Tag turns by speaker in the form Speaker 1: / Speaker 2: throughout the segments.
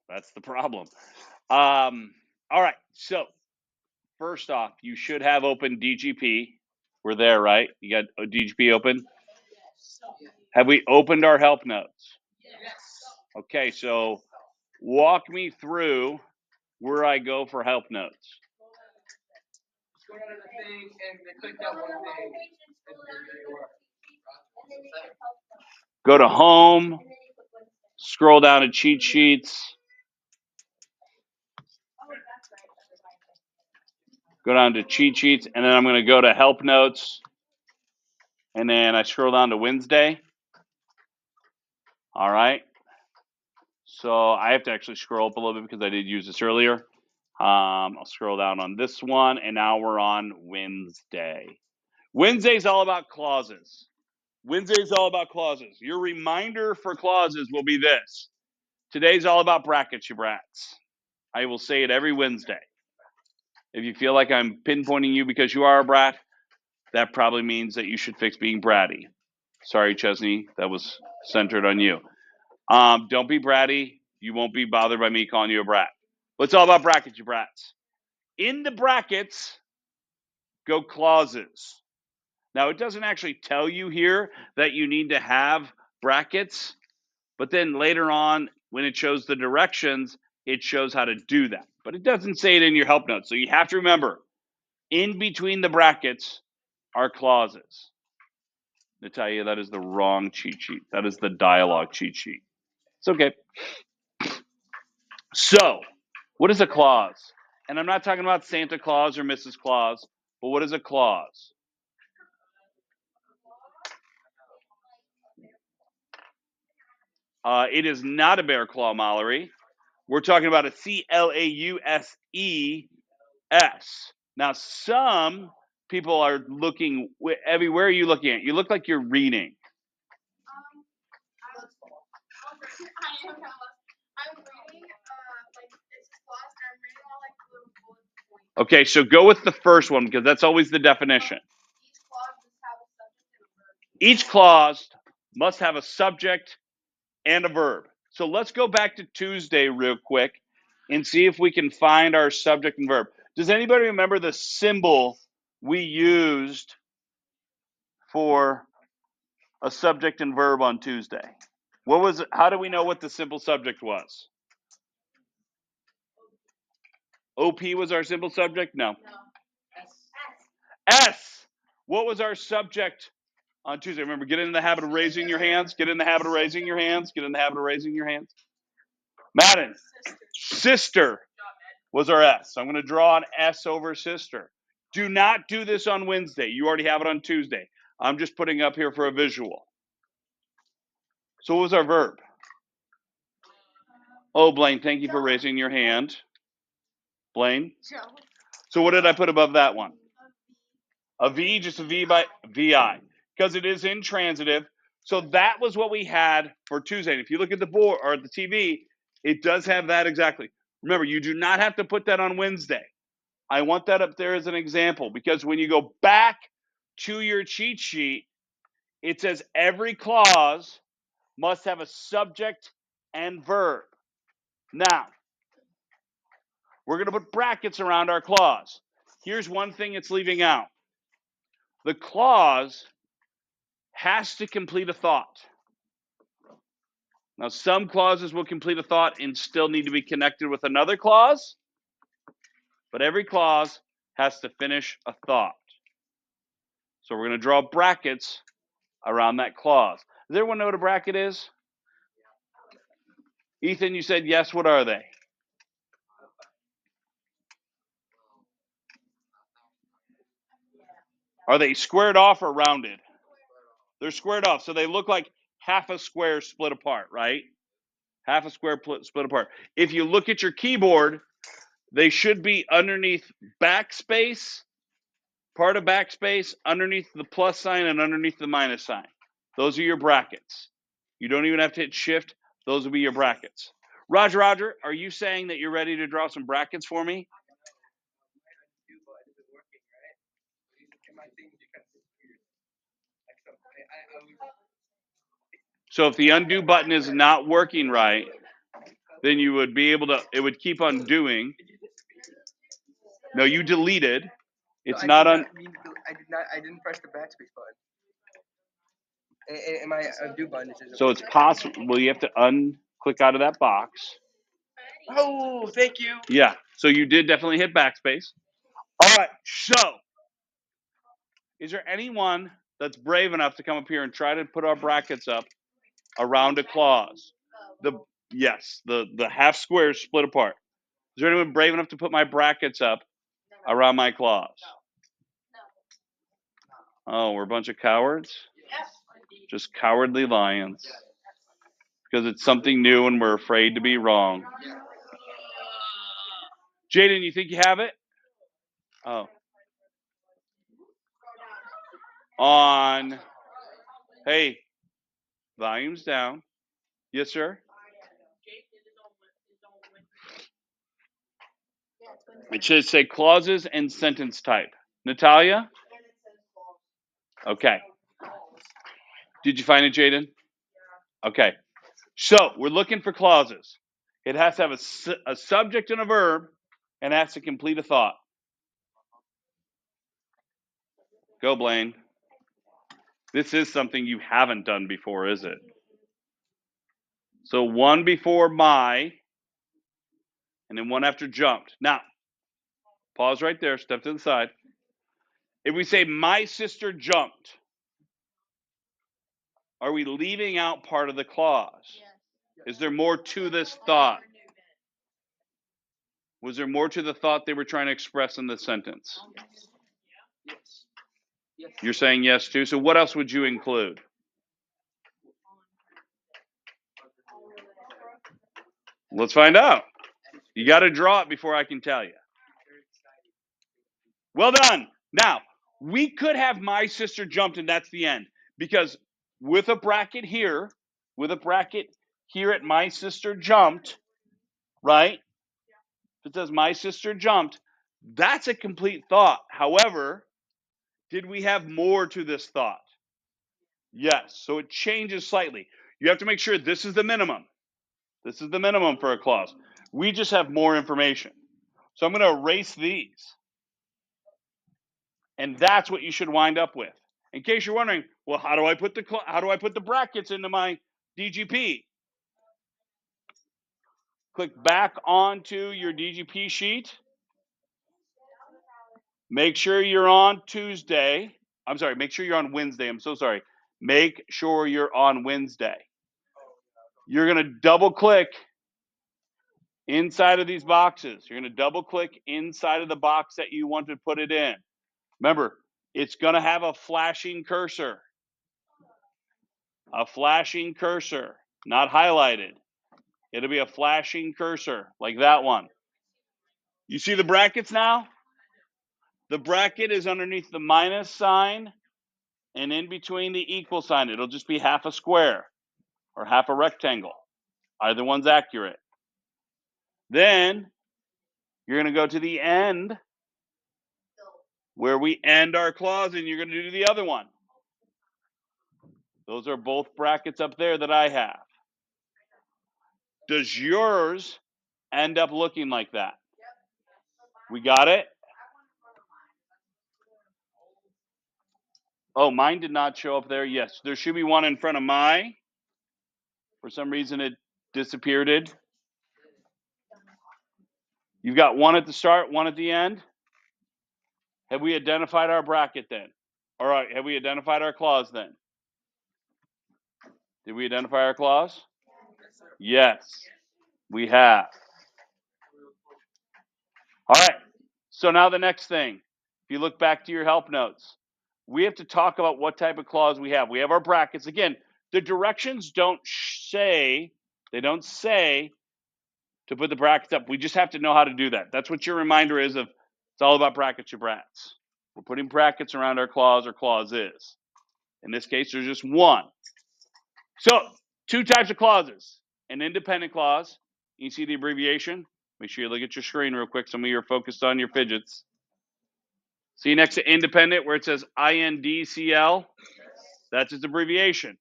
Speaker 1: That's the problem. All right. So first off, you should have open DGP. We're there, right? You got a DGP open? Have we opened our help notes? Okay, so walk me through where I go for help notes. Go to home, scroll down to cheat sheets, go down to cheat sheets, and then I'm going to go to help notes, and then I scroll down to Wednesday. All right. So I have to actually scroll up a little bit because I did use this earlier. I'll scroll down on this one, and now we're on Wednesday. Wednesday's all about clauses. Wednesday's all about clauses. Your reminder for clauses will be this. Today's all about brackets, you brats. I will say it every Wednesday. If you feel like I'm pinpointing you because you are a brat, that probably means that you should fix being bratty. Sorry, Chesney, that was centered on you. Don't be bratty. You won't be bothered by me calling you a brat. But it's all about brackets, you brats. In the brackets, go clauses. Now, it doesn't actually tell you here that you need to have brackets, but then later on, when it shows the directions, it shows how to do that. But it doesn't say it in your help notes. So you have to remember, in between the brackets are clauses. Natalia, that is the wrong cheat sheet. That is the dialogue cheat sheet. It's okay. So, what is a clause? And I'm not talking about Santa Claus or Mrs. Claus, but what is a clause? It is not a bear claw, Mallory. We're talking about a CLAUSES. Now, some people are looking. Evie, where are you looking at? You look like you're reading. Okay, so go with the first one because that's always the definition. Each clause must have a subject and a verb. So let's go back to Tuesday real quick and see if we can find our subject and verb. Does anybody remember the symbol we used for a subject and verb on Tuesday? What was it? How do we know what the simple subject was? OP was our simple subject? No. S. What was our subject on Tuesday? Remember, get in the habit of raising your hands. Get in the habit of raising your hands. Get in the habit of raising your hands. Madden. Sister was our S. So I'm going to draw an S over sister. Do not do this on Wednesday. You already have it on Tuesday. I'm just putting up here for a visual. So what was our verb? Oh, Blaine, thank you for raising your hand. Blaine? So what did I put above that one? A V, just a V by VI. Because it is intransitive. So that was what we had for Tuesday. And if you look at the board or at the TV, it does have that exactly. Remember, you do not have to put that on Wednesday. I want that up there as an example because when you go back to your cheat sheet, it says every clause must have a subject and verb. Now, we're going to put brackets around our clause. Here's one thing it's leaving out. The clause has to complete a thought. Now, some clauses will complete a thought and still need to be connected with another clause, but every clause has to finish a thought. So we're going to draw brackets around that clause. Does everyone know what a bracket is? Ethan, you said yes. What are they? Are they squared off or rounded? They're squared off, so they look like half a square split apart, right? Half a square split apart. If you look at your keyboard, they should be underneath backspace, part of backspace, underneath the plus sign, and underneath the minus sign. Those are your brackets. You don't even have to hit shift. Those will be your brackets. Roger, are you saying that you're ready to draw some brackets for me? So if the undo button is not working right, then you would be able to, it would keep on doing. No, you deleted. It's not on.
Speaker 2: I didn't press the backspace button. And my undo button is.
Speaker 1: So it's possible. Well, you have to unclick out of that box.
Speaker 2: Oh, thank you.
Speaker 1: Yeah. So you did definitely hit backspace. All right. So, is there anyone that's brave enough to come up here and try to put our brackets up around a clause? The half squares split apart. Is there anyone brave enough to put my brackets up around my clause? Oh, we're a bunch of cowards? Just cowardly lions. Because it's something new and we're afraid to be wrong. Jaden, you think you have it? Oh. On. Hey, volume's down. Yes, sir? It should say clauses and sentence type. Natalia? Okay. Did you find it, Jaden? Okay. So we're looking for clauses. It has to have a subject and a verb, and has to complete a thought. Go, Blaine. This is something you haven't done before, is it? So one before my, and then one after jumped. Now, pause right there, step to the side. If we say my sister jumped, are we leaving out part of the clause? Is there more to this thought? Was there more to the thought they were trying to express in the sentence?
Speaker 2: Yes.
Speaker 1: You're saying yes too. So what else would you include? Let's find out. You got to draw it before I can tell you. Well done. Now, we could have my sister jumped and that's the end. Because with a bracket here at my sister jumped, right? If it says my sister jumped, that's a complete thought. However, did we have more to this thought? Yes. So it changes slightly. You have to make sure this is the minimum. This is the minimum for a clause. We just have more information. So I'm going to erase these. And that's what you should wind up with. In case you're wondering, well, how do I put the brackets into my DGP? Click back onto your DGP sheet. Make sure you're on Tuesday. I'm sorry, make sure you're on Wednesday. I'm so sorry. Make sure you're on Wednesday. You're going to double click inside of these boxes. You're going to double click inside of the box that you want to put it in. Remember, it's going to have a flashing cursor. A flashing cursor, not highlighted. It'll be a flashing cursor like that one. You see the brackets now? The bracket is underneath the minus sign and in between the equal sign. It'll just be half a square or half a rectangle. Either one's accurate. Then you're going to go to the end where we end our clause and you're going to do the other one. Those are both brackets up there that I have. Does yours end up looking like that? We got it? Oh, mine did not show up there. Yes, there should be one in front of my. For some reason, it disappeared. You've got one at the start, one at the end. Have we identified our bracket then? All right, have we identified our clause then? Did we identify our clause? Yes, we have. All right, so now the next thing. If you look back to your help notes, we have to talk about what type of clause we have. We have our brackets. Again, the directions don't say to put the brackets up. We just have to know how to do that. That's what your reminder is of. It's all about brackets, your brats. We're putting brackets around our clause or clauses. In this case, there's just one. So, two types of clauses. An independent clause. You see the abbreviation? Make sure you look at your screen real quick. Some of you are focused on your fidgets. See next to independent where it says INDCL? That's its abbreviation.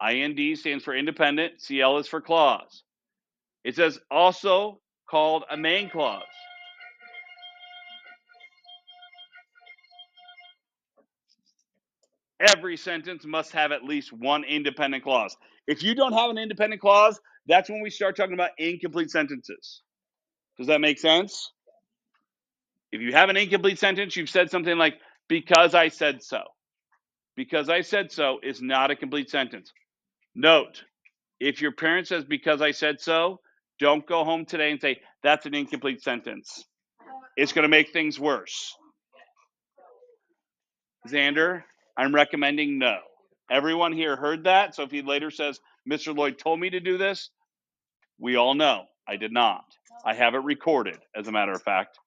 Speaker 1: IND stands for independent. CL is for clause. It says also called a main clause. Every sentence must have at least one independent clause. If you don't have an independent clause, that's when we start talking about incomplete sentences. Does that make sense? If you have an incomplete sentence, you've said something like, because I said so. Because I said so is not a complete sentence. Note, if your parent says, because I said so, don't go home today and say, that's an incomplete sentence. It's going to make things worse. Xander, I'm recommending no. Everyone here heard that. So if he later says, Mr. Lloyd told me to do this, we all know I did not. I have it recorded, as a matter of fact.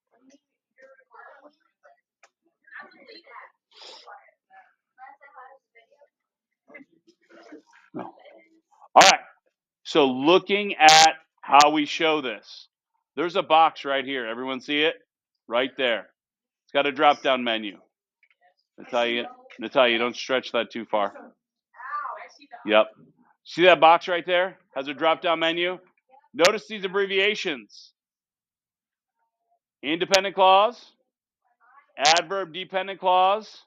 Speaker 1: No. All right. So looking at how we show this, there's a box right here. Everyone see it? Right there. It's got a drop-down menu. Natalia, don't stretch that too far. Yep. See that box right there? Has a drop-down menu. Notice these abbreviations. Independent clause, adverb dependent clause,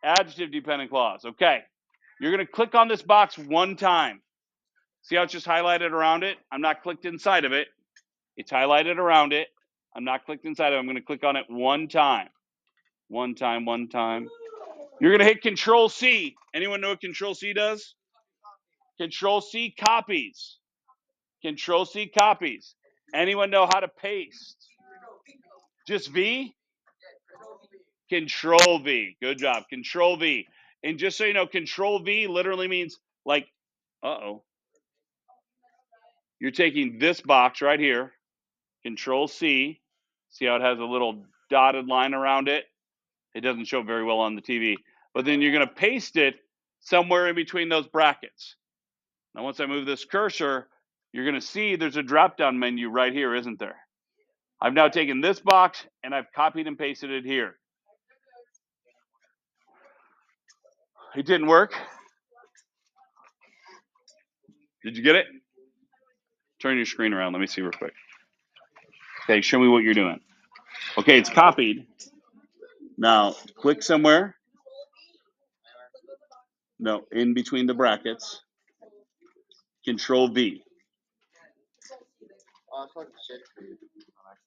Speaker 1: adjective dependent clause. Okay. You're going to click on this box one time. See how it's just highlighted around it? I'm not clicked inside of it. It's highlighted around it. I'm not clicked inside of it. I'm going to click on it one time. One time. You're going to hit Control C. Anyone know what Control C does? Control C copies. Control C copies. Anyone know how to paste? Just V? Control V. Good job. Control V. And just so you know, Control V literally means like, you're taking this box right here, Control C. See how it has a little dotted line around it? It doesn't show very well on the TV. But then you're going to paste it somewhere in between those brackets. Now, once I move this cursor, you're going to see there's a drop-down menu right here, isn't there? I've now taken this box and I've copied and pasted it here. It didn't work. Did you get it? Turn your screen around. Let me see real quick. Okay, show me what you're doing. Okay, it's copied. Now, click somewhere. No, in between the brackets. Control V.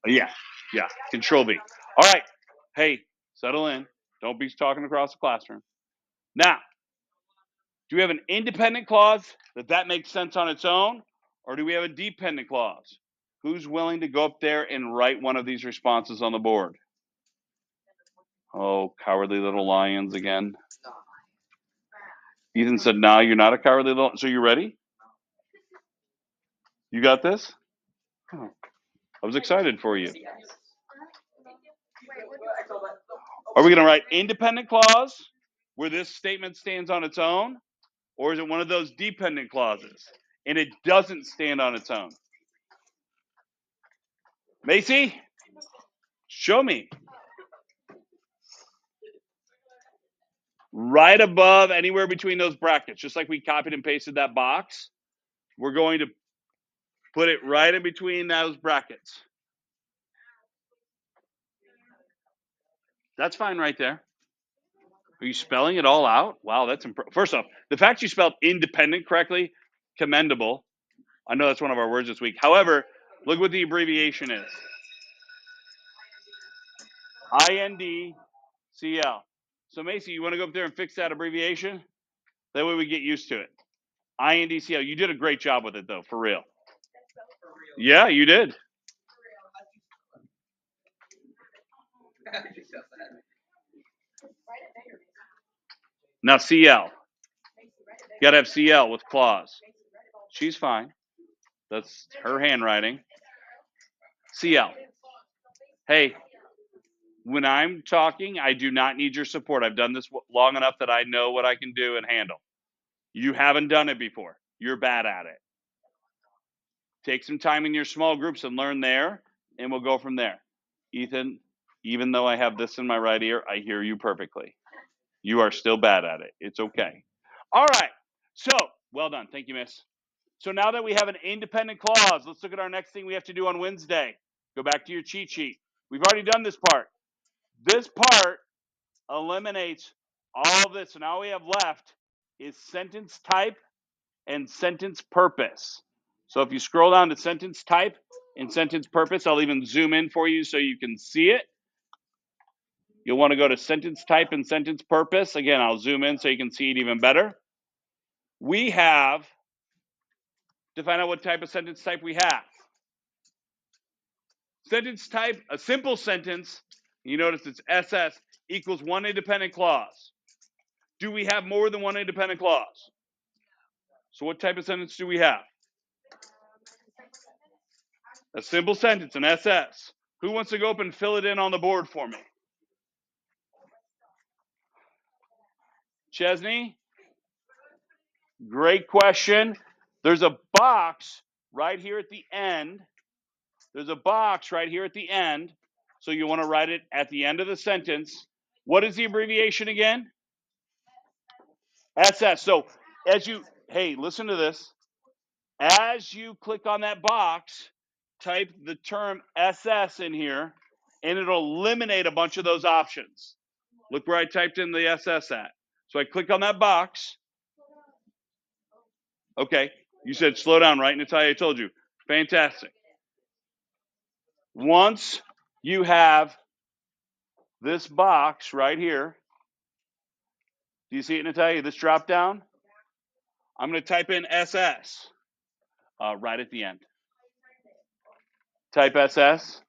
Speaker 1: Yeah. Control V. All right. Hey, settle in. Don't be talking across the classroom. Now, do we have an independent clause that makes sense on its own, or do we have a dependent clause? Who's willing to go up there and write one of these responses on the board? Oh, cowardly little lions again. Ethan said, "No, you're not a cowardly little." So you ready? You got this? Oh, I was excited for you. Are we going to write independent clause where this statement stands on its own? Or is it one of those dependent clauses and it doesn't stand on its own? Macy, show me. Right above, anywhere between those brackets, just like we copied and pasted that box, we're going to put it right in between those brackets. That's fine right there. Are you spelling it all out? Wow, that's impressive. First off, the fact you spelled independent correctly, commendable. I know that's one of our words this week. However, look what the abbreviation is. INDCL. So Macy, you want to go up there and fix that abbreviation? That way we get used to it. INDCL. You did a great job with it, though, for real. Yeah, you did. Now CL. You got to have CL with clause. She's fine. That's her handwriting. CL. Hey, when I'm talking, I do not need your support. I've done this long enough that I know what I can do and handle. You haven't done it before. You're bad at it. Take some time in your small groups and learn there, and we'll go from there. Ethan, even though I have this in my right ear, I hear you perfectly. You are still bad at it. It's okay. All right. So, well done. Thank you, miss. So now that we have an independent clause, let's look at our next thing we have to do on Wednesday. Go back to your cheat sheet. We've already done this part. This part eliminates all of this. So now all we have left is sentence type and sentence purpose. So if you scroll down to sentence type and sentence purpose, I'll even zoom in for you so you can see it. You'll want to go to sentence type and sentence purpose. Again, I'll zoom in so you can see it even better. We have to find out what type of sentence type we have. Sentence type, a simple sentence, you notice it's SS, equals one independent clause. Do we have more than one independent clause? So what type of sentence do we have? A simple sentence, an SS. Who wants to go up and fill it in on the board for me? Chesney? Great question. There's a box right here at the end. There's a box right here at the end. So you want to write it at the end of the sentence. What is the abbreviation again? SS. So hey, listen to this. As you click on that box, type the term SS in here, and it'll eliminate a bunch of those options. Look where I typed in the SS at. So I click on that box. Okay, you said slow down, right, Natalia? I told you. Fantastic. Once you have this box right here, do you see it, Natalia? This drop down? I'm going to type in SS right at the end. Type SS.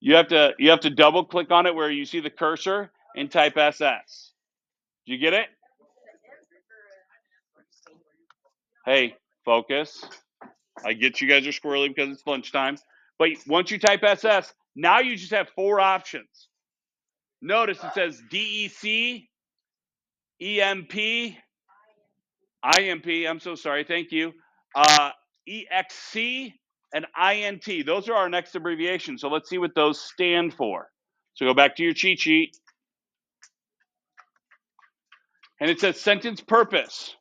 Speaker 1: You have to double click on it where you see the cursor and type SS. Do you get it? Hey, focus. I get you guys are squirrely because it's lunchtime. But once you type SS, now you just have 4 options. Notice it says DEC, EMP, IMP, I'm so sorry, thank you, EXC, and INT. Those are our next abbreviations. So let's see what those stand for. So go back to your cheat sheet. And it says sentence purpose.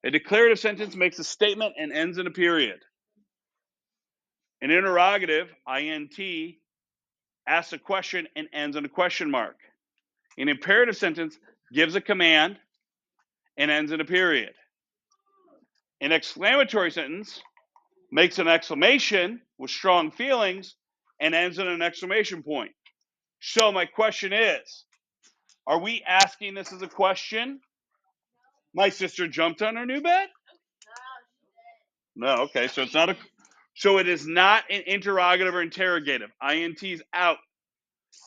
Speaker 1: A declarative sentence makes a statement and ends in a period. An interrogative, INT, asks a question and ends in a question mark. An imperative sentence gives a command and ends in a period. An exclamatory sentence makes an exclamation with strong feelings and ends in an exclamation point. So my question is, are we asking this as a question? My sister jumped on her new bed? No, okay, so it's not a so it is not an interrogative or interrogative. INT's out.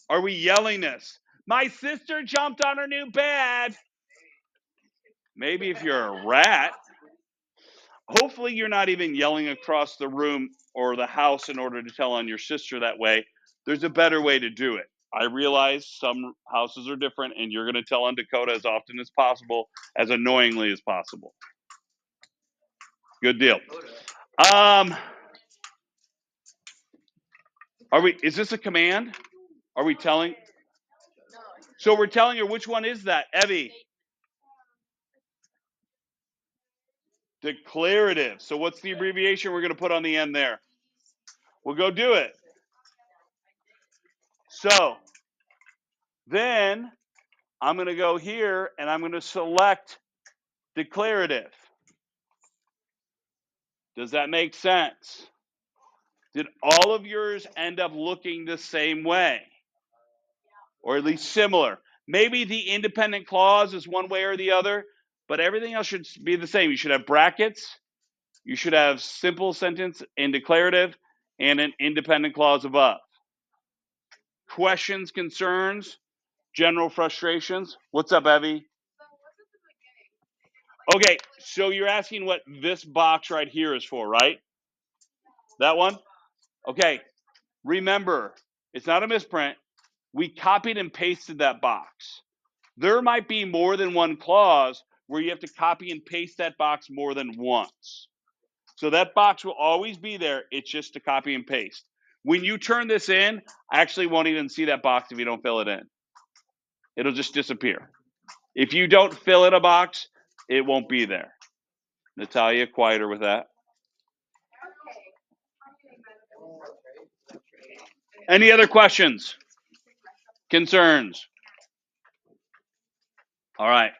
Speaker 1: Are we yelling this? My sister jumped on her new bed. Maybe if you're a rat. Hopefully you're not even yelling across the room or the house in order to tell on your sister that way. There's a better way to do it. I realize some houses are different and you're going to tell on Dakota as often as possible, as annoyingly as possible. Good deal. Is this a command? Are we telling? So we're telling her which one is that, Evie? Declarative. So what's the abbreviation we're going to put on the end there? We'll go do it. So then I'm going to go here and I'm going to select declarative. Does that make sense? Did all of yours end up looking the same way? Or at least similar? Maybe the independent clause is one way or the other, but everything else should be the same. You should have brackets. You should have simple sentence and declarative and an independent clause above. Questions, concerns, general frustrations? What's up, Evie? Okay, so you're asking what this box right here is for, right? That one? Okay, remember, it's not a misprint. We copied and pasted that box. There might be more than one clause where you have to copy and paste that box more than once. So that box will always be there. It's just to copy and paste. When you turn this in, I actually won't even see that box if you don't fill it in. It'll just disappear. If you don't fill in a box, it won't be there. Natalia, quieter with that. Any other questions? Concerns? All right.